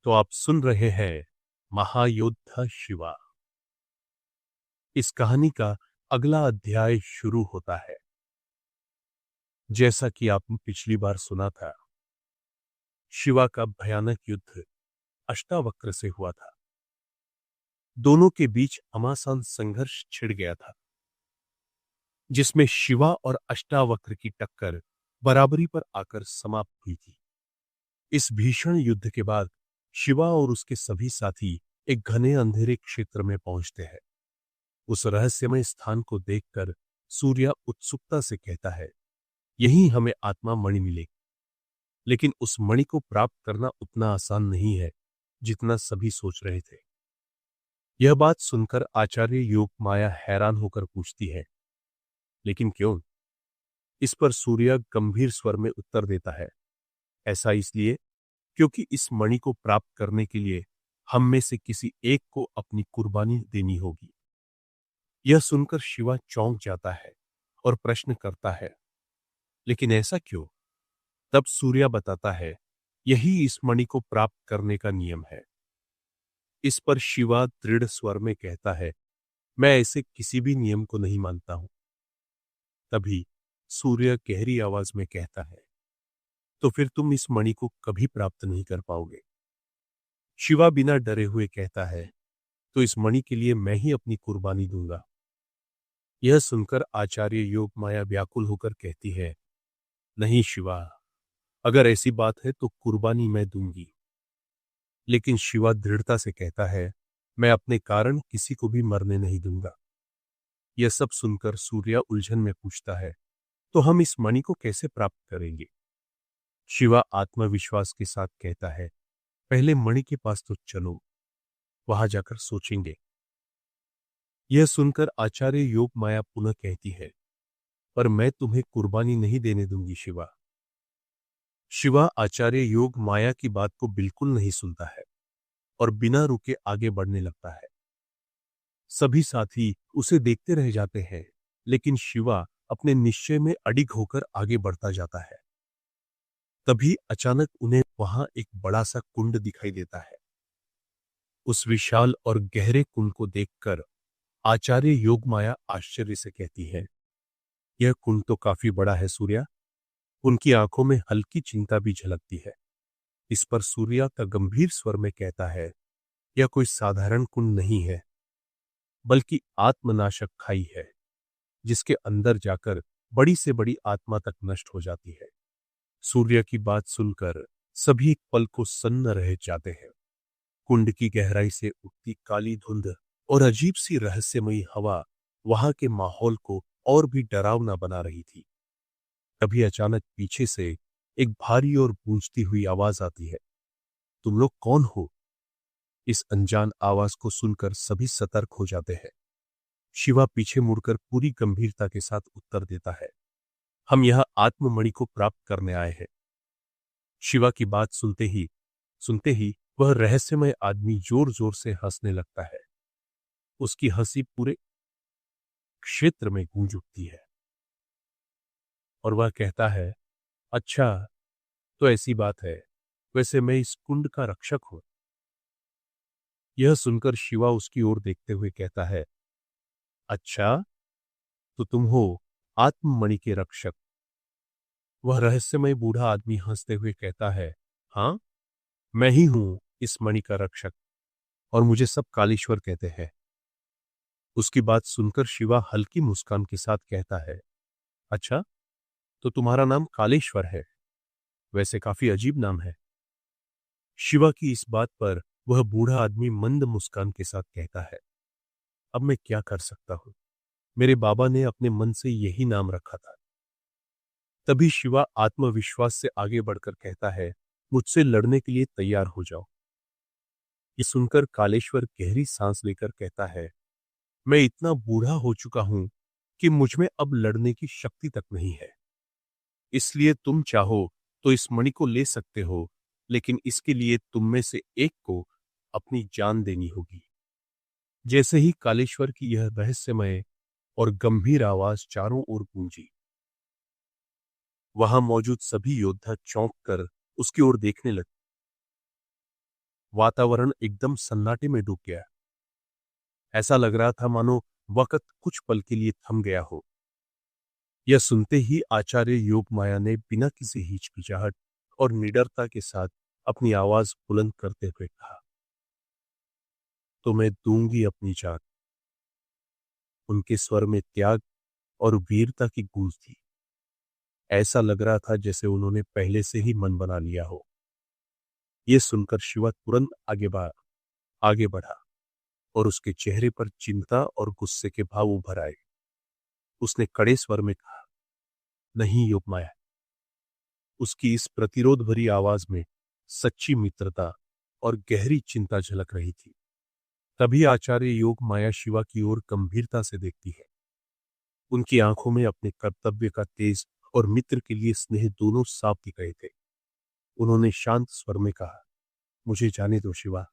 तो आप सुन रहे हैं महायोद्धा शिवा। इस कहानी का अगला अध्याय शुरू होता है। जैसा कि आपने पिछली बार सुना था, शिवा का भयानक युद्ध अष्टावक्र से हुआ था। दोनों के बीच घमासान संघर्ष छिड़ गया था, जिसमें शिवा और अष्टावक्र की टक्कर बराबरी पर आकर समाप्त हुई थी। इस भीषण युद्ध के बाद शिवा और उसके सभी साथी एक घने अंधेरे क्षेत्र में पहुंचते हैं। उस रहस्यमय स्थान को देखकर सूर्य उत्सुकता से कहता है, यहीं हमें आत्मा मणि मिलेगी। लेकिन उस मणि को प्राप्त करना उतना आसान नहीं है जितना सभी सोच रहे थे। यह बात सुनकर आचार्य योग माया हैरान होकर पूछती है, लेकिन क्यों? इस पर सूर्य गंभीर स्वर में उत्तर देता है, ऐसा इसलिए क्योंकि इस मणि को प्राप्त करने के लिए हम में से किसी एक को अपनी कुर्बानी देनी होगी। यह सुनकर शिवा चौंक जाता है और प्रश्न करता है, लेकिन ऐसा क्यों? तब सूर्य बताता है, यही इस मणि को प्राप्त करने का नियम है। इस पर शिवा दृढ़ स्वर में कहता है, मैं ऐसे किसी भी नियम को नहीं मानता हूं। तभी सूर्य गहरी आवाज में कहता है, तो फिर तुम इस मणि को कभी प्राप्त नहीं कर पाओगे। शिवा बिना डरे हुए कहता है, तो इस मणि के लिए मैं ही अपनी कुर्बानी दूंगा। यह सुनकर आचार्य योग माया व्याकुल होकर कहती है, नहीं शिवा, अगर ऐसी बात है तो कुर्बानी मैं दूंगी। लेकिन शिवा दृढ़ता से कहता है, मैं अपने कारण किसी को भी मरने नहीं दूंगा। यह सब सुनकर सूर्य उलझन में पूछता है, तो हम इस मणि को कैसे प्राप्त करेंगे? शिवा आत्मविश्वास के साथ कहता है, पहले मणि के पास तो चलो, वहां जाकर सोचेंगे। यह सुनकर आचार्य योग माया पुनः कहती है, पर मैं तुम्हें कुर्बानी नहीं देने दूंगी शिवा। शिवा आचार्य योग माया की बात को बिल्कुल नहीं सुनता है और बिना रुके आगे बढ़ने लगता है। सभी साथी उसे देखते रह जाते हैं, लेकिन शिवा अपने निश्चय में अडिग होकर आगे बढ़ता जाता है। तभी अचानक उन्हें वहां एक बड़ा सा कुंड दिखाई देता है। उस विशाल और गहरे कुंड को देखकर आचार्य योगमाया आश्चर्य से कहती है, यह कुंड तो काफी बड़ा है सूर्या। उनकी आंखों में हल्की चिंता भी झलकती है। इस पर सूर्या का गंभीर स्वर में कहता है, यह कोई साधारण कुंड नहीं है, बल्कि आत्मनाशक खाई है, जिसके अंदर जाकर बड़ी से बड़ी आत्मा तक नष्ट हो जाती है। सूर्य की बात सुनकर सभी एक पल को सन्न रह जाते हैं। कुंड की गहराई से उठती काली धुंध और अजीब सी रहस्यमयी हवा वहां के माहौल को और भी डरावना बना रही थी। तभी अचानक पीछे से एक भारी और गूंजती हुई आवाज आती है, तुम लोग कौन हो? इस अनजान आवाज को सुनकर सभी सतर्क हो जाते हैं। शिवा पीछे मुड़कर पूरी गंभीरता के साथ उत्तर देता है, हम यह आत्ममणि को प्राप्त करने आए हैं। शिवा की बात सुनते ही वह रहस्यमय आदमी जोर जोर से हंसने लगता है। उसकी हंसी पूरे क्षेत्र में गूंज उठती है और वह कहता है, अच्छा, तो ऐसी बात है, वैसे मैं इस कुंड का रक्षक हूं। यह सुनकर शिवा उसकी ओर देखते हुए कहता है, अच्छा, तो तुम हो आत्ममणि के रक्षक। वह रहस्यमय बूढ़ा आदमी हंसते हुए कहता है, हाँ, मैं ही हूं इस मणि का रक्षक, और मुझे सब कालेश्वर कहते हैं। उसकी बात सुनकर शिवा हल्की मुस्कान के साथ कहता है, अच्छा, तो तुम्हारा नाम कालेश्वर है? वैसे काफी अजीब नाम है। शिवा की इस बात पर वह बूढ़ा आदमी मंद मुस्कान के साथ कहता है, अब मैं क्या कर सकता हूं, मेरे बाबा ने अपने मन से यही नाम रखा था। तभी शिवा आत्मविश्वास से आगे बढ़कर कहता है, मुझसे लड़ने के लिए तैयार हो जाओ। ये सुनकर कालेश्वर गहरी सांस लेकर कहता है, मैं इतना बूढ़ा हो चुका हूं कि मुझमें अब लड़ने की शक्ति तक नहीं है। इसलिए तुम चाहो तो इस मणि को ले सकते हो, लेकिन इसके लिए तुम में से एक को अपनी जान देनी होगी। जैसे ही कालेश्वर की यह रहस्यमय और गंभीर आवाज चारों ओर गूंजी, वहां मौजूद सभी योद्धा चौंक कर उसकी ओर देखने लगे। वातावरण एकदम सन्नाटे में डूब गया। ऐसा लग रहा था मानो वक्त कुछ पल के लिए थम गया हो। यह सुनते ही आचार्य योगमाया ने बिना किसी हिचकिचाहट और निडरता के साथ अपनी आवाज बुलंद करते हुए कहा, तो मैं दूंगी अपनी जान। उनके स्वर में त्याग और वीरता की गूंज थी। ऐसा लग रहा था जैसे उन्होंने पहले से ही मन बना लिया हो। यह सुनकर शिवा तुरंत आगे बढ़ा और उसके चेहरे पर चिंता और गुस्से के भाव उभर आए। उसने कड़े स्वर में कहा, नहीं योगमाया। उसकी इस प्रतिरोध भरी आवाज में सच्ची मित्रता और गहरी चिंता झलक रही थी। तभी आचार्य योगमाया शिवा की ओर गंभीरता से देखती है। उनकी आंखों में अपने कर्तव्य का तेज और मित्र के लिए स्नेह दोनों साफ दिख रहे थे। उन्होंने शांत स्वर में कहा, मुझे जाने दो शिवा।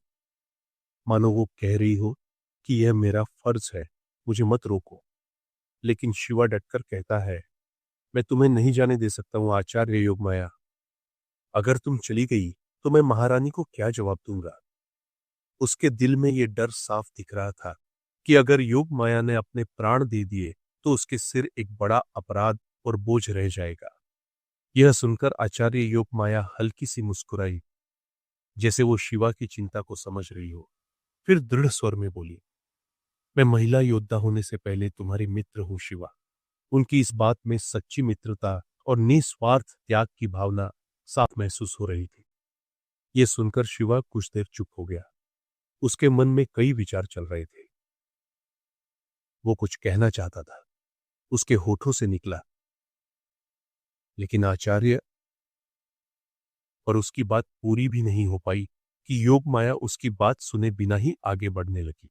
मानो वो कह रही हो कि यह मेरा फर्ज है, मुझे मत रोको। लेकिन शिवा डटकर कहता है, मैं तुम्हें नहीं जाने दे सकता हूं आचार्य योगमाया। अगर तुम चली गई तो मैं महारानी को क्या जवाब दूंगा। उसके दिल में यह डर साफ दिख रहा था कि अगर योगमाया ने अपने प्राण दे दिए तो उसके सिर एक बड़ा अपराध और बोझ रह जाएगा। यह सुनकर आचार्य योगमाया हल्की सी मुस्कुराई, जैसे वो शिवा की चिंता को समझ रही हो। फिर दृढ़ स्वर में बोली, मैं महिला योद्धा होने से पहले तुम्हारी मित्र हूं शिवा। उनकी इस बात में सच्ची मित्रता और निस्वार्थ त्याग की भावना साफ महसूस हो रही थी। यह सुनकर शिवा कुछ देर चुप हो गया। उसके मन में कई विचार चल रहे थे। वो कुछ कहना चाहता था, उसके होठों से निकला, लेकिन आचार्य और उसकी बात पूरी भी नहीं हो पाई कि योगमाया उसकी बात सुने बिना ही आगे बढ़ने लगी।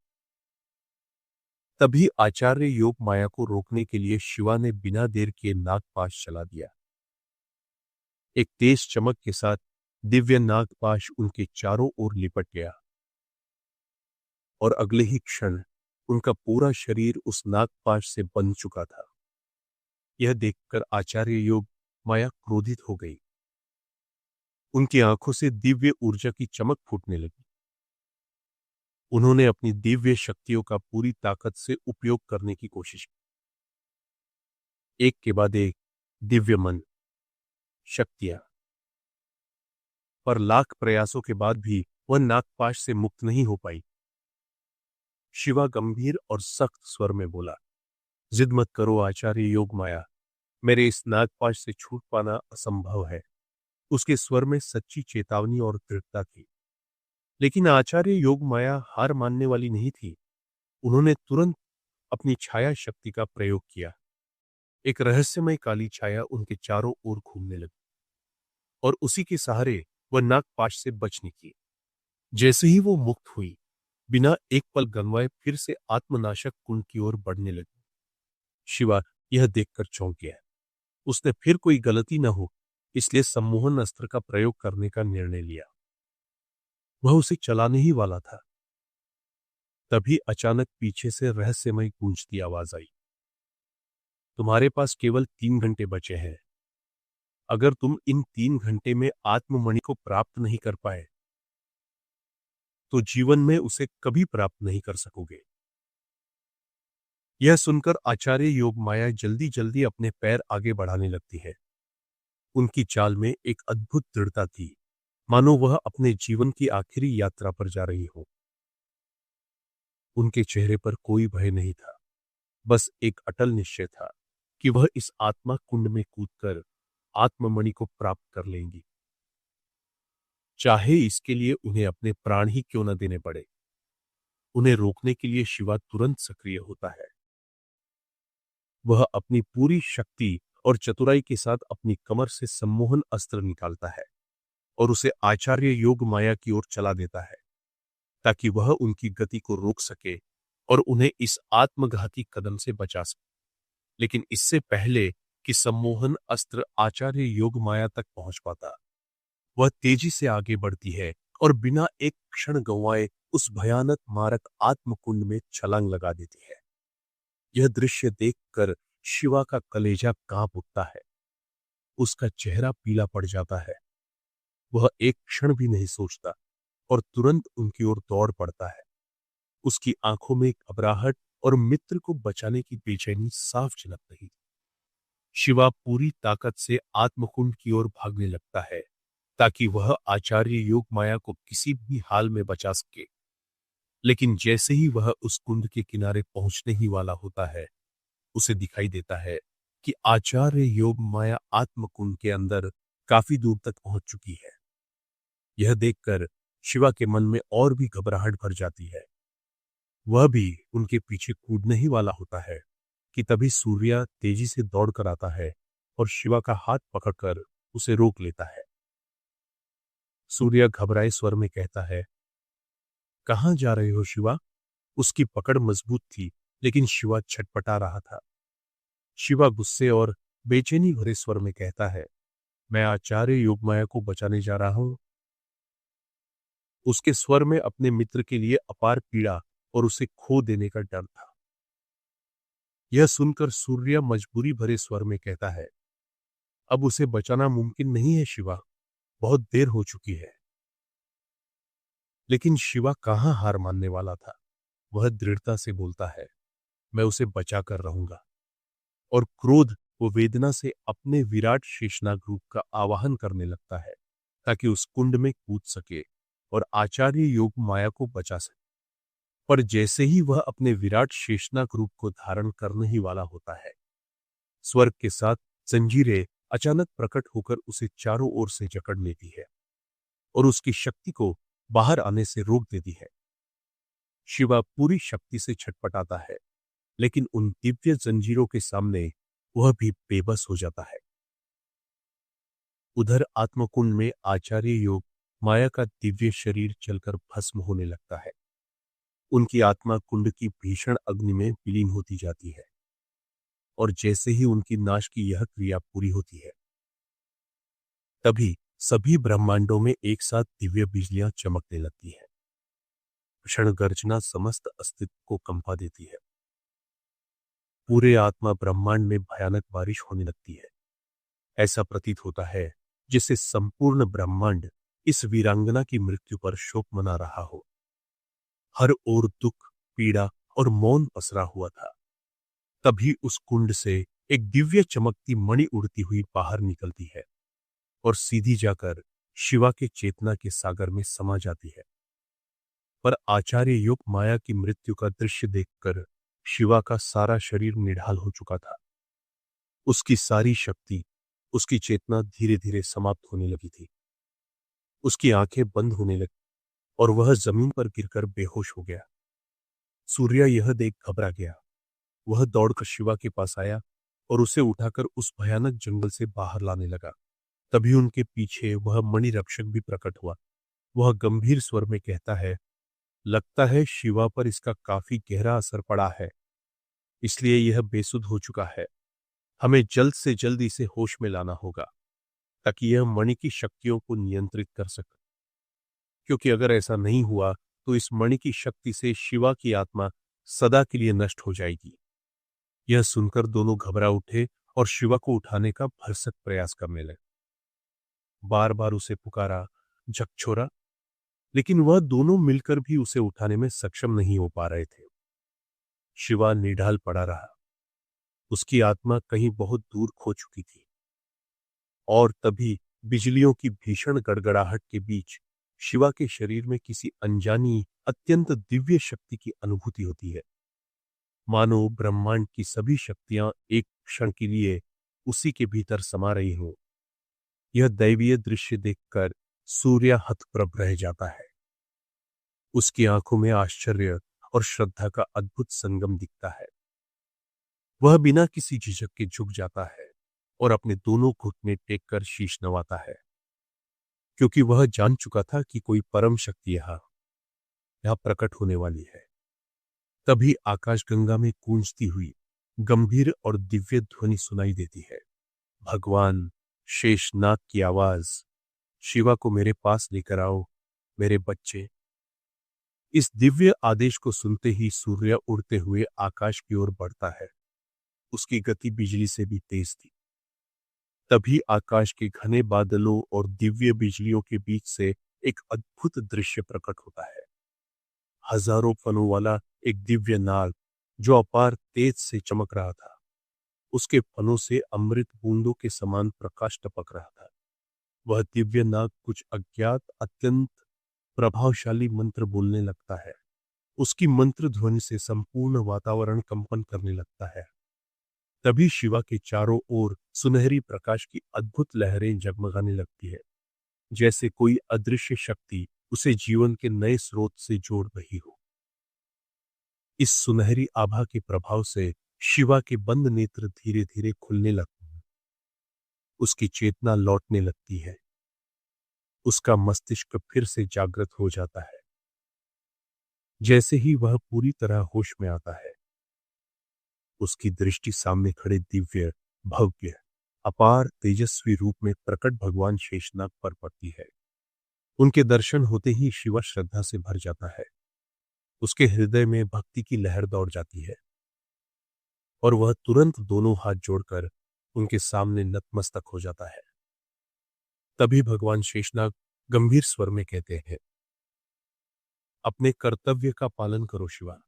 तभी आचार्य योगमाया को रोकने के लिए शिवा ने बिना देर किए नागपाश चला दिया। एक तेज चमक के साथ दिव्य नागपाश उनके चारों ओर लिपट गया और अगले ही क्षण उनका पूरा शरीर उस नागपाश से बंध चुका था। यह देखकर आचार्य योगमाया क्रोधित हो गई। उनकी आंखों से दिव्य ऊर्जा की चमक फूटने लगी। उन्होंने अपनी दिव्य शक्तियों का पूरी ताकत से उपयोग करने की कोशिश की। एक के बाद एक दिव्य मन, शक्तियां, पर लाख प्रयासों के बाद भी वह नागपाश से मुक्त नहीं हो पाई। शिवा गंभीर और सख्त स्वर में बोला, जिद मत करो आचार्य योगमाया, मेरे इस नागपाश से छूट पाना असंभव है। उसके स्वर में सच्ची चेतावनी और दृढ़ता थी। लेकिन आचार्य योगमाया हार मानने वाली नहीं थी। उन्होंने तुरंत अपनी छाया शक्ति का प्रयोग किया। एक रहस्यमय काली छाया उनके चारों ओर घूमने लगी और उसी के सहारे वह नागपाश से बच निकली। जैसे ही वो मुक्त हुई, बिना एक पल गंवाए फिर से आत्मनाशक कुंड की ओर बढ़ने लगी। शिवा यह देखकर चौंक गया। उसने फिर कोई गलती न हो इसलिए सम्मोहन अस्त्र का प्रयोग करने का निर्णय लिया। वह उसे चलाने ही वाला था। तभी अचानक पीछे से रहस्यमय गूंजती आवाज आई, तुम्हारे पास केवल 3 घंटे बचे हैं। अगर तुम इन 3 घंटे में आत्ममणि को प्राप्त नहीं कर पाए तो जीवन में उसे कभी प्राप्त नहीं कर सकोगे। यह सुनकर आचार्य योगमाया जल्दी जल्दी अपने पैर आगे बढ़ाने लगती है। उनकी चाल में एक अद्भुत दृढ़ता थी, मानो वह अपने जीवन की आखिरी यात्रा पर जा रही हो। उनके चेहरे पर कोई भय नहीं था, बस एक अटल निश्चय था कि वह इस आत्मा कुंड में कूदकर आत्ममणि को प्राप्त कर लेंगी, चाहे इसके लिए उन्हें अपने प्राण ही क्यों न देने पड़े। उन्हें रोकने के लिए शिवा तुरंत सक्रिय होता है। वह अपनी पूरी शक्ति और चतुराई के साथ अपनी कमर से सम्मोहन अस्त्र निकालता है और उसे आचार्य योगमाया की ओर चला देता है, ताकि वह उनकी गति को रोक सके और उन्हें इस आत्मघाती कदम से बचा सके। लेकिन इससे पहले कि सम्मोहन अस्त्र आचार्य योगमाया तक पहुंच पाता, वह तेजी से आगे बढ़ती है और बिना एक क्षण गंवाए उस भयानक मारक आत्मकुंड में छलांग लगा देती है। यह दृश्य देखकर शिवा का कलेजा कांप उठता है। उसका चेहरा पीला पड़ जाता है। वह एक क्षण भी नहीं सोचता और तुरंत उनकी ओर दौड़ पड़ता है। उसकी आंखों में घबराहट और मित्र को बचाने की बेचैनी साफ झलक रही। शिवा पूरी ताकत से आत्मकुंड की ओर भागने लगता है ताकि वह आचार्य योगमाया को किसी भी हाल में बचा सके। लेकिन जैसे ही वह उस कुंड के किनारे पहुंचने ही वाला होता है, उसे दिखाई देता है कि आचार्य योगमाया आत्मकुंड के अंदर काफी दूर तक पहुंच चुकी है। यह देखकर शिवा के मन में और भी घबराहट भर जाती है। वह भी उनके पीछे कूदने ही वाला होता है कि तभी सूर्या तेजी से दौड़कर आता है और शिवा का हाथ पकड़कर उसे रोक लेता है। सूर्या घबराए स्वर में कहता है, कहां जा रहे हो शिवा? उसकी पकड़ मजबूत थी, लेकिन शिवा छटपटा रहा था। शिवा गुस्से और बेचैनी भरे स्वर में कहता है, मैं आचार्य योगमाया को बचाने जा रहा हूं। उसके स्वर में अपने मित्र के लिए अपार पीड़ा और उसे खो देने का डर था। यह सुनकर सूर्या मजबूरी भरे स्वर में कहता है, अब उसे बचाना मुमकिन नहीं है शिवा, बहुत देर हो चुकी है। लेकिन शिवा कहां हार मानने वाला था। वह दृढ़ता से बोलता है, मैं उसे बचा कर रहूंगा। और क्रोध व वेदना से अपने विराट शेषनाग रूप का आवाहन करने लगता है ताकि उस कुंड में कूद सके और आचार्य योग माया को बचा सके। पर जैसे ही वह अपने विराट शेषनाग रूप को धारण करने ही वाला होता है, स्वर्ग के साथ जंजीरें अचानक प्रकट होकर उसे चारों ओर से जकड़ लेती है और उसकी शक्ति को बाहर आने से रोक देती है। शिवा पूरी शक्ति से छटपटाता है, लेकिन उन दिव्य जंजीरों के सामने वह भी बेबस हो जाता है। उधर आत्मकुंड में आचार्य योग माया का दिव्य शरीर चलकर भस्म होने लगता है। उनकी आत्मा कुंड की भीषण अग्नि में विलीन होती जाती है और जैसे ही उनकी नाश की यह क्रिया पूरी होती है, तभी सभी ब्रह्मांडों में एक साथ दिव्य बिजलियां चमकने लगती है। क्षण गर्जना समस्त अस्तित्व को कंपा देती है। पूरे आत्मा ब्रह्मांड में भयानक बारिश होने लगती है। ऐसा प्रतीत होता है जिससे संपूर्ण ब्रह्मांड इस वीरांगना की मृत्यु पर शोक मना रहा हो। हर ओर दुख, पीड़ा और मौन पसरा हुआ था। तभी उस कुंड से एक दिव्य चमकती मणि उड़ती हुई बाहर निकलती है और सीधी जाकर शिवा के चेतना के सागर में समा जाती है। पर आचार्य योग माया की मृत्यु का दृश्य देखकर शिवा का सारा शरीर निढाल हो चुका था। उसकी सारी शक्ति, उसकी चेतना धीरे धीरे समाप्त होने लगी थी। उसकी आंखें बंद होने लगी और वह जमीन पर गिरकर बेहोश हो गया। सूर्या यह देख घबरा गया। वह दौड़कर शिवा के पास आया और उसे उठाकर उस भयानक जंगल से बाहर लाने लगा। तभी उनके पीछे वह मणिरक्षक भी प्रकट हुआ। वह गंभीर स्वर में कहता है, लगता है शिवा पर इसका काफी गहरा असर पड़ा है, इसलिए यह बेसुध हो चुका है। हमें जल्द से जल्द इसे होश में लाना होगा ताकि यह मणि की शक्तियों को नियंत्रित कर सके, क्योंकि अगर ऐसा नहीं हुआ तो इस मणि की शक्ति से शिवा की आत्मा सदा के लिए नष्ट हो जाएगी। यह सुनकर दोनों घबरा उठे और शिवा को उठाने का भरसक प्रयास करने लगे। बार बार उसे पुकारा, झकझोरा, लेकिन वह दोनों मिलकर भी उसे उठाने में सक्षम नहीं हो पा रहे थे। शिवा निढाल पड़ा रहा। उसकी आत्मा कहीं बहुत दूर खो चुकी थी। और तभी बिजलियों की भीषण गड़गड़ाहट के बीच शिवा के शरीर में किसी अनजानी अत्यंत दिव्य शक्ति की अनुभूति होती है। मानो ब्रह्मांड की सभी शक्तियां एक क्षण के लिए उसी के भीतर समा रही हो। यह दैवीय दृश्य देखकर सूर्य हतप्रभ रह जाता है। उसकी आंखों में आश्चर्य और श्रद्धा का अद्भुत संगम दिखता है। वह बिना किसी झिझक के झुक जाता है और अपने दोनों घुटने टेक कर शीश नवाता है, क्योंकि वह जान चुका था कि कोई परम शक्ति यहां प्रकट होने वाली है। तभी आकाशगंगा में गूंजती हुई गंभीर और दिव्य ध्वनि सुनाई देती है। भगवान शेषनाग की आवाज, शिवा को मेरे पास लेकर आओ, मेरे बच्चे। इस दिव्य आदेश को सुनते ही सूर्य उड़ते हुए आकाश की ओर बढ़ता है। उसकी गति बिजली से भी तेज थी। तभी आकाश के घने बादलों और दिव्य बिजलियों के बीच से एक अद्भुत दृश्य प्रकट होता है। हजारों फनों वाला एक दिव्य नाग जो अपार तेज से चमक रहा था, उसके फनों से अमृत बूंदों के समान प्रकाश टपक रहा था। वह दिव्य नाग कुछ अज्ञात अत्यंत प्रभावशाली मंत्र बोलने लगता है। उसकी मंत्र ध्वनि से संपूर्ण वातावरण कंपन करने लगता है। तभी शिवा के चारों ओर सुनहरी प्रकाश की अद्भुत लहरें जगमगाने लगती है, जैसे कोई अदृश्य शक्ति उसे जीवन के नए स्रोत से जोड़ रही हो। इस सुनहरी आभा के प्रभाव से शिवा के बंद नेत्र धीरे धीरे खुलने लगते हैं। उसकी चेतना लौटने लगती है। उसका मस्तिष्क फिर से जागृत हो जाता है। जैसे ही वह पूरी तरह होश में आता है, उसकी दृष्टि सामने खड़े दिव्य, भव्य, अपार तेजस्वी रूप में प्रकट भगवान शेषनाग पर पड़ती है। उनके दर्शन होते ही शिवा श्रद्धा से भर जाता है। उसके हृदय में भक्ति की लहर दौड़ जाती है और वह तुरंत दोनों हाथ जोड़कर उनके सामने नतमस्तक हो जाता है। तभी भगवान शेषनाग गंभीर स्वर में कहते हैं, अपने कर्तव्य का पालन करो शिवा,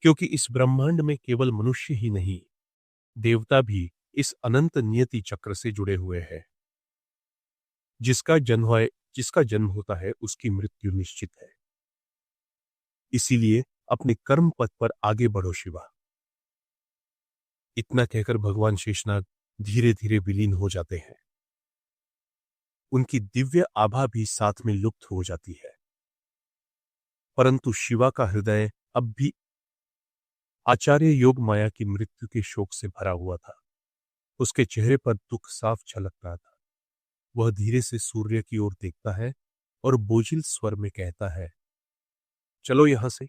क्योंकि इस ब्रह्मांड में केवल मनुष्य ही नहीं, देवता भी इस अनंत नियति चक्र से जुड़े हुए हैं। जिसका जन्म होता है उसकी मृत्यु निश्चित है। इसीलिए अपने कर्म पथ पर आगे बढ़ो शिवा। इतना कहकर भगवान शेषनाग धीरे धीरे विलीन हो जाते हैं। उनकी दिव्य आभा भी साथ में लुप्त हो जाती है। परंतु शिवा का हृदय अब भी आचार्य योग माया की मृत्यु के शोक से भरा हुआ था। उसके चेहरे पर दुख साफ झलक रहा था। वह धीरे से सूर्य की ओर देखता है और बोझिल स्वर में कहता है, चलो यहां से।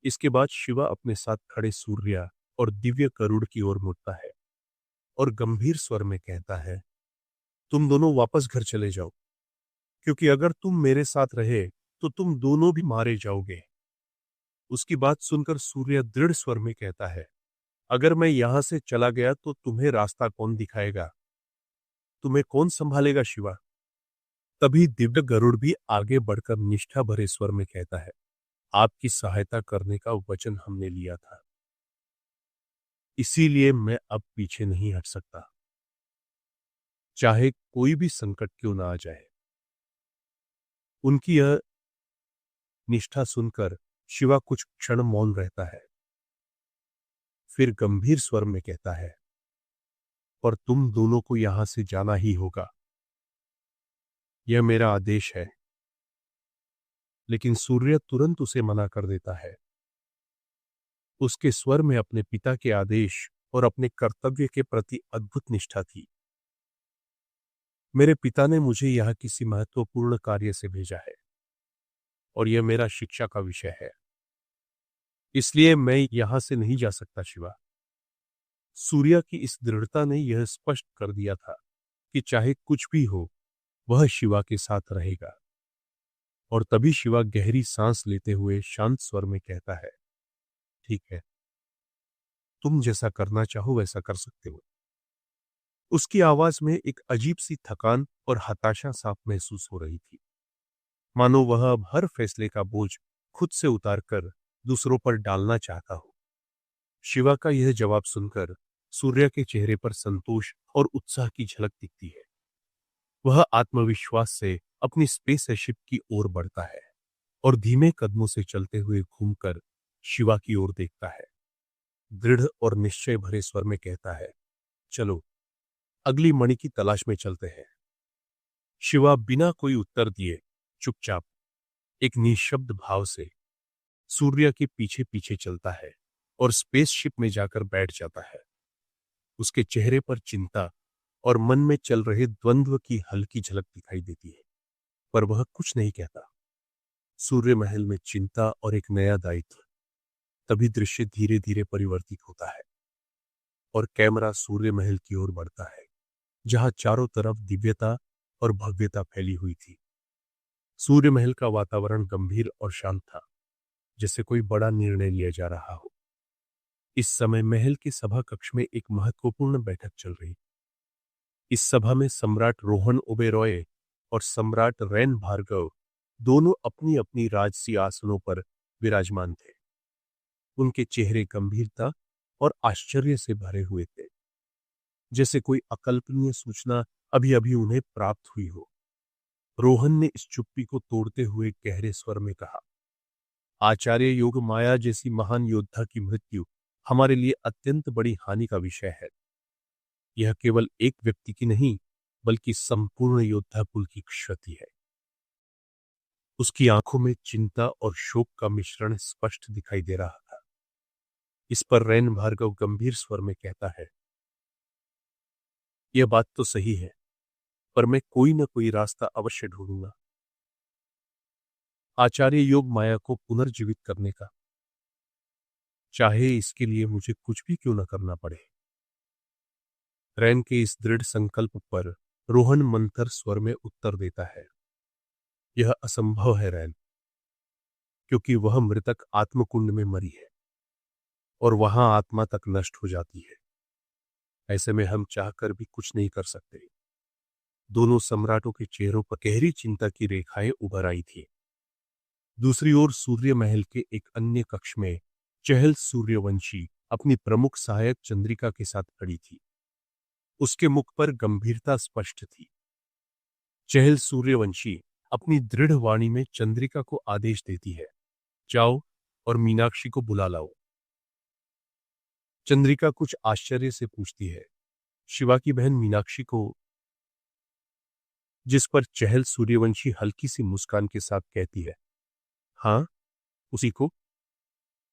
इसके बाद शिवा अपने साथ खड़े सूर्य और दिव्य गरुड़ की ओर मुड़ता है और गंभीर स्वर में कहता है, तुम दोनों वापस घर चले जाओ, क्योंकि अगर तुम मेरे साथ रहे तो तुम दोनों भी मारे जाओगे। उसकी बात सुनकर सूर्य दृढ़ स्वर में कहता है, अगर मैं यहां से चला गया तो तुम्हें रास्ता कौन दिखाएगा? तुम्हें कौन संभालेगा शिवा? तभी दिव्य गरुड़ भी आगे बढ़कर निष्ठा भरे स्वर में कहता है, आपकी सहायता करने का वचन हमने लिया था, इसीलिए मैं अब पीछे नहीं हट सकता, चाहे कोई भी संकट क्यों ना आ जाए। उनकी यह निष्ठा सुनकर शिवा कुछ क्षण मौन रहता है, फिर गंभीर स्वर में कहता है, और तुम दोनों को यहां से जाना ही होगा, यह मेरा आदेश है। लेकिन सूर्य तुरंत उसे मना कर देता है। उसके स्वर में अपने पिता के आदेश और अपने कर्तव्य के प्रति अद्भुत निष्ठा थी। मेरे पिता ने मुझे यहां किसी महत्वपूर्ण कार्य से भेजा है और यह मेरा शिक्षा का विषय है, इसलिए मैं यहां से नहीं जा सकता शिवा। सूर्य की इस दृढ़ता ने यह स्पष्ट कर दिया था कि चाहे कुछ भी हो, वह शिवा के साथ रहेगा। और तभी शिवा गहरी सांस लेते हुए शांत स्वर में कहता है, ठीक है, तुम जैसा करना चाहो वैसा कर सकते हो। उसकी आवाज में एक अजीब सी थकान और हताशा साफ महसूस हो रही थी, मानो वह अब हर फैसले का बोझ खुद से उतारकर दूसरों पर डालना चाहता हो। शिवा का यह जवाब सुनकर सूर्य के चेहरे पर संतोष और उत्साह की झलक दिखती है। वह आत्मविश्वास से अपनी स्पेसशिप की ओर बढ़ता है और धीमे कदमों से चलते हुए घूमकर शिवा की ओर देखता है। दृढ़ और निश्चय भरे स्वर में कहता है, चलो अगली मणि की तलाश में चलते हैं। शिवा बिना कोई उत्तर दिए चुपचाप एक निशब्द भाव से सूर्य के पीछे पीछे चलता है और स्पेसशिप में जाकर बैठ जाता है। उसके चेहरे पर चिंता और मन में चल रहे द्वंद्व की हल्की झलक दिखाई देती है, पर वह कुछ नहीं कहता। सूर्य महल में चिंता और एक नया दायित्व। तभी दृश्य धीरे धीरे परिवर्तित होता है और कैमरा सूर्य महल की ओर बढ़ता है, जहां चारों तरफ दिव्यता और भव्यता फैली हुई थी। सूर्य महल का वातावरण गंभीर और शांत था, जैसे कोई बड़ा निर्णय लिया जा रहा हो। इस समय महल के सभा कक्ष में एक महत्वपूर्ण बैठक चल रही। इस सभा में सम्राट रोहन ओबेरॉय और सम्राट रैन भार्गव दोनों अपनी अपनी राजसी आसनों पर विराजमान थे। उनके चेहरे गंभीरता और आश्चर्य से भरे हुए थे, जैसे कोई अकल्पनीय सूचना अभी अभी उन्हें प्राप्त हुई हो। रोहन ने इस चुप्पी को तोड़ते हुए गहरे स्वर में कहा, आचार्य योग माया जैसी महान योद्धा की मृत्यु हमारे लिए अत्यंत बड़ी हानि का विषय है। यह केवल एक व्यक्ति की नहीं, बल्कि संपूर्ण योद्धा कुल की क्षति है। उसकी आंखों में चिंता और शोक का मिश्रण स्पष्ट दिखाई दे रहा था। इस पर रैन भार्गव गंभीर स्वर में कहता है, यह बात तो सही है, पर मैं कोई न कोई रास्ता अवश्य ढूंढूंगा आचार्य योग माया को पुनर्जीवित करने का, चाहे इसके लिए मुझे कुछ भी क्यों न करना पड़े। रैन के इस दृढ़ संकल्प पर रोहन मंथर स्वर में उत्तर देता है, यह असंभव है रैन, क्योंकि वह मृतक आत्मकुंड में मरी है और वहां आत्मा तक नष्ट हो जाती है। ऐसे में हम चाहकर भी कुछ नहीं कर सकते। दोनों सम्राटों के चेहरों पर गहरी चिंता की रेखाएं उभर आई थी। दूसरी ओर सूर्य महल के एक अन्य कक्ष में चहल सूर्यवंशी अपनी प्रमुख सहायक चंद्रिका के साथ खड़ी थी। उसके मुख पर गंभीरता स्पष्ट थी। चहल सूर्यवंशी अपनी दृढ़ वाणी में चंद्रिका को आदेश देती है, जाओ और मीनाक्षी को बुला लाओ। चंद्रिका कुछ आश्चर्य से पूछती है, शिवा की बहन मीनाक्षी को? जिस पर चहल सूर्यवंशी हल्की सी मुस्कान के साथ कहती है, हाँ, उसी को।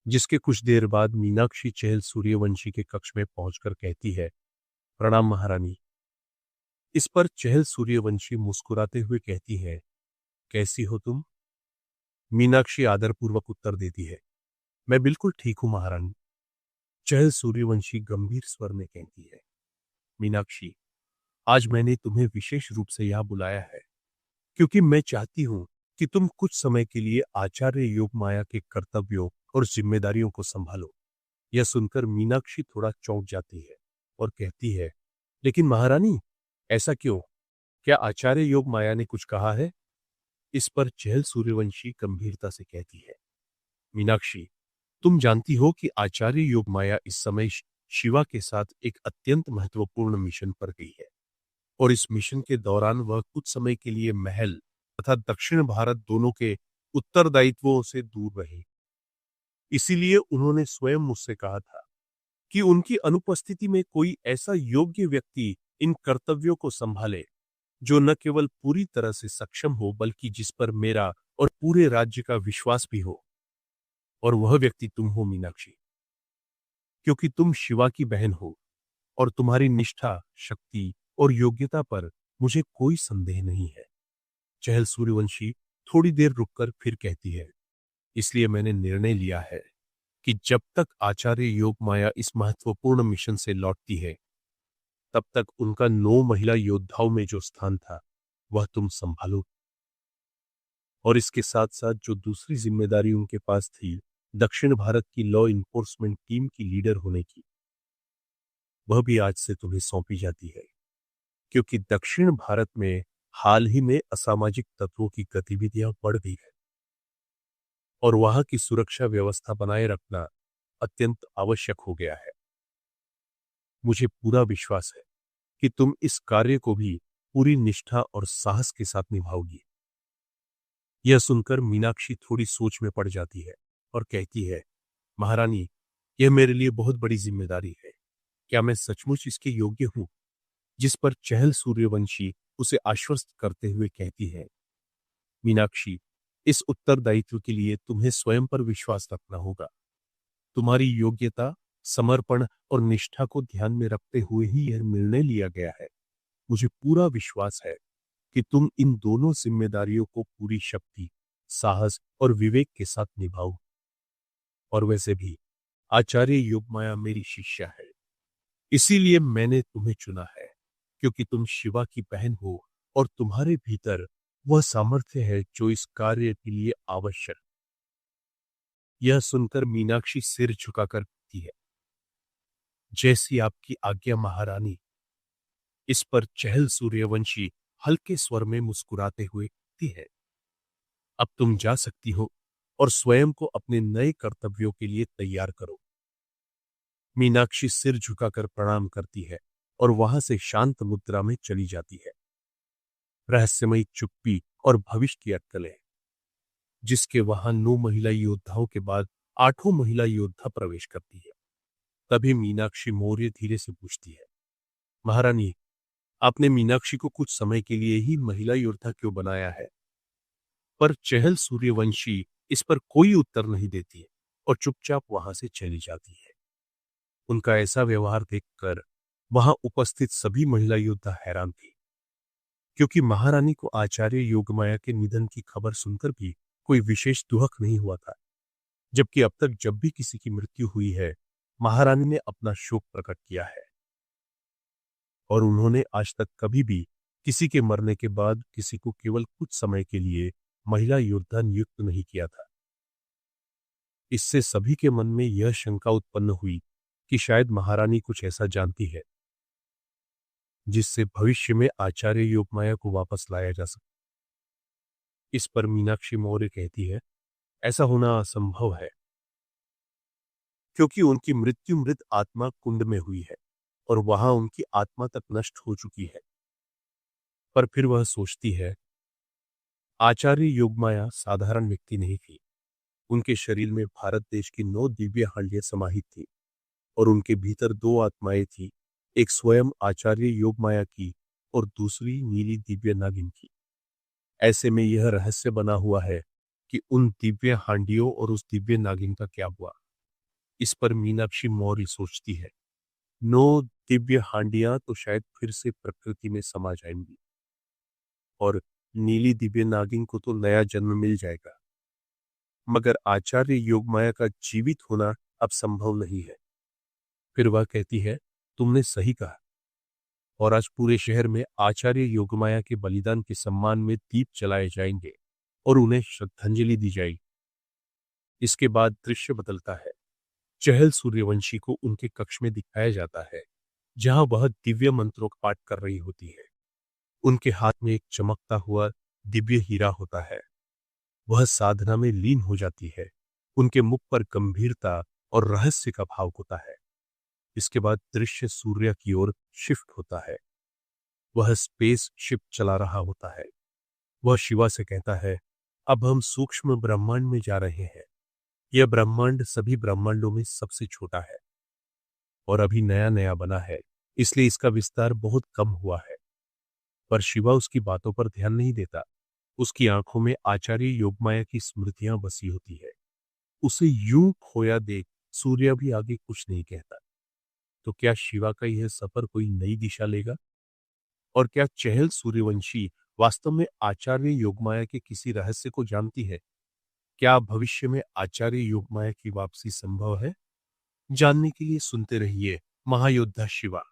जिसके कुछ देर बाद मीनाक्षी चहल सूर्यवंशी के कक्ष में पहुंचकर कहती है, प्रणाम महारानी। इस पर चहल सूर्यवंशी मुस्कुराते हुए कहती है, कैसी हो तुम? मीनाक्षी आदरपूर्वक उत्तर देती है, मैं बिल्कुल ठीक हूं महारानी। चहल सूर्यवंशी गंभीर स्वर में कहती है, मीनाक्षी, आज मैंने तुम्हें विशेष रूप से यहां बुलाया है क्योंकि मैं चाहती हूं कि तुम कुछ समय के लिए आचार्य योग माया के कर्तव्यों और जिम्मेदारियों को संभालो। यह सुनकर मीनाक्षी थोड़ा चौंक जाती है और कहती है, लेकिन महारानी, ऐसा क्यों? क्या आचार्य योग माया ने कुछ कहा है? इस पर चहल सूर्यवंशी गंभीरता से कहती है, मीनाक्षी, तुम जानती हो कि आचार्य योग माया इस समय शिवा के साथ एक अत्यंत महत्वपूर्ण मिशन पर गई है और इस मिशन के दौरान वह कुछ समय के लिए महल तथा दक्षिण भारत दोनों के उत्तरदायित्वों से दूर रही। इसीलिए उन्होंने स्वयं मुझसे कहा था कि उनकी अनुपस्थिति में कोई ऐसा योग्य व्यक्ति इन कर्तव्यों को संभाले जो न केवल पूरी तरह से सक्षम हो, बल्कि जिस पर मेरा और पूरे राज्य का विश्वास भी हो। और वह व्यक्ति तुम हो मीनाक्षी, क्योंकि तुम शिवा की बहन हो और तुम्हारी निष्ठा, शक्ति और योग्यता पर मुझे कोई संदेह नहीं है। चहल सूर्यवंशी थोड़ी देर रुककर फिर कहती है, इसलिए मैंने निर्णय लिया है कि जब तक आचार्य योग माया इस महत्वपूर्ण मिशन से लौटती है, तब तक उनका 9 महिला योद्धाओं में जो स्थान था वह तुम संभालो। और इसके साथ साथ जो दूसरी जिम्मेदारी उनके पास थी, दक्षिण भारत की लॉ इन्फोर्समेंट टीम की लीडर होने की, वह भी आज से तुम्हें सौंपी जाती है, क्योंकि दक्षिण भारत में हाल ही में असामाजिक तत्वों की गतिविधियां बढ़ गई है और वहां की सुरक्षा व्यवस्था बनाए रखना अत्यंत आवश्यक हो गया है। मुझे पूरा विश्वास है कि तुम इस कार्य को भी पूरी निष्ठा और साहस के साथ निभाओगी। यह सुनकर मीनाक्षी थोड़ी सोच में पड़ जाती है और कहती है, महारानी, यह मेरे लिए बहुत बड़ी जिम्मेदारी है। क्या मैं सचमुच इसके योग्य हूं? जिस पर चहल सूर्यवंशी उसे आश्वस्त करते हुए कहती है, मीनाक्षी, इस उत्तरदायित्व के लिए तुम्हें स्वयं पर विश्वास रखना होगा। तुम्हारी योग्यता, समर्पण और निष्ठा को ध्यान में रखते हुए ही यह निर्णय लिया गया है। मुझे पूरा विश्वास है कि तुम इन दोनों जिम्मेदारियों को पूरी शक्ति, साहस और विवेक के साथ निभाओ। और वैसे भी आचार्य योगमाया मेरी शिष्या है, इसीलिए मैंने तुम्हें चुना है, क्योंकि तुम शिवा की बहन हो और तुम्हारे भीतर वह सामर्थ्य है जो इस कार्य के लिए आवश्यक। यह सुनकर मीनाक्षी सिर झुकाकर कहती है, जैसी आपकी आज्ञा महारानी। इस पर चहल सूर्यवंशी हल्के स्वर में मुस्कुराते हुए कहती है, अब तुम जा सकती हो और स्वयं को अपने नए कर्तव्यों के लिए तैयार करो। मीनाक्षी सिर झुकाकर प्रणाम करती है और वहां से शांत मुद्रा में चली जाती है। रहस्यमयी चुप्पी और भविष्य की अटकलें, जिसके वहां 9 महिला योद्धाओं के बाद 8वां महिला योद्धा प्रवेश करती है। तभी मीनाक्षी मौर्य धीरे से पूछती है, महारानी, आपने मीनाक्षी को कुछ समय के लिए ही महिला योद्धा क्यों बनाया है? पर चहल सूर्यवंशी इस पर कोई उत्तर नहीं देती है और चुपचाप वहां से चली जाती है। उनका ऐसा व्यवहार देखकर वहां उपस्थित सभी महिला योद्धा हैरान थी, क्योंकि महारानी को आचार्य योगमाया के निधन की खबर सुनकर भी कोई विशेष दुख नहीं हुआ था, जबकि अब तक जब भी किसी की मृत्यु हुई है, महारानी ने अपना शोक प्रकट किया है और उन्होंने आज तक कभी भी किसी के मरने के बाद किसी को केवल कुछ समय के लिए महिला योद्धा नियुक्त नहीं किया था। इससे सभी के मन में यह शंका उत्पन्न हुई कि शायद महारानी कुछ ऐसा जानती है जिससे भविष्य में आचार्य योगमाया को वापस लाया जा सके। इस पर मीनाक्षी मौर्य कहती है, ऐसा होना असंभव है, क्योंकि उनकी मृत्यु मृत आत्मा कुंड में हुई है और वहां उनकी आत्मा तक नष्ट हो चुकी है। पर फिर वह सोचती है, आचार्य योगमाया साधारण व्यक्ति नहीं थी। उनके शरीर में भारत देश की 9 दिव्य हांडियां समाहित थी और उनके भीतर 2 आत्माएं थी, एक स्वयं आचार्य योगमाया की और दूसरी नीली दिव्य नागिन की। ऐसे में यह रहस्य बना हुआ है कि उन दिव्य हांडियों और उस दिव्य नागिन का क्या हुआ। इस पर मीनाक्षी मौर्य सोचती है, 9 दिव्य हांडियां तो शायद फिर से प्रकृति में समा जाएंगी और नीली दिव्य नागिन को तो नया जन्म मिल जाएगा, मगर आचार्य योगमाया का जीवित होना अब संभव नहीं है। फिर वह कहती है, तुमने सही कहा, और आज पूरे शहर में आचार्य योगमाया के बलिदान के सम्मान में दीप जलाए जाएंगे और उन्हें श्रद्धांजलि दी जाएगी। इसके बाद दृश्य बदलता है। चहल सूर्यवंशी को उनके कक्ष में दिखाया जाता है, जहां वह दिव्य मंत्रों का पाठ कर रही होती है। उनके हाथ में एक चमकता हुआ दिव्य हीरा होता है। वह साधना में लीन हो जाती है। उनके मुख पर गंभीरता और रहस्य का भाव होता है। इसके बाद दृश्य सूर्य की ओर शिफ्ट होता है। वह स्पेस शिप चला रहा होता है। वह शिवा से कहता है, अब हम सूक्ष्म ब्रह्मांड में जा रहे हैं। यह ब्रह्मांड सभी ब्रह्मांडों में सबसे छोटा है और अभी नया नया बना है, इसलिए इसका विस्तार बहुत कम हुआ है। पर शिवा उसकी बातों पर ध्यान नहीं देता। उसकी आंखों में आचार्य योगमाया की स्मृतियां बसी होती है। उसे यूं खोया देख सूर्य भी आगे कुछ नहीं कहता। तो क्या शिवा का यह सफर कोई नई दिशा लेगा? और क्या चहल सूर्यवंशी वास्तव में आचार्य योगमाया के किसी रहस्य को जानती है? क्या भविष्य में आचार्य योगमाया की वापसी संभव है? जानने के लिए सुनते रहिए महायोद्धा शिवा।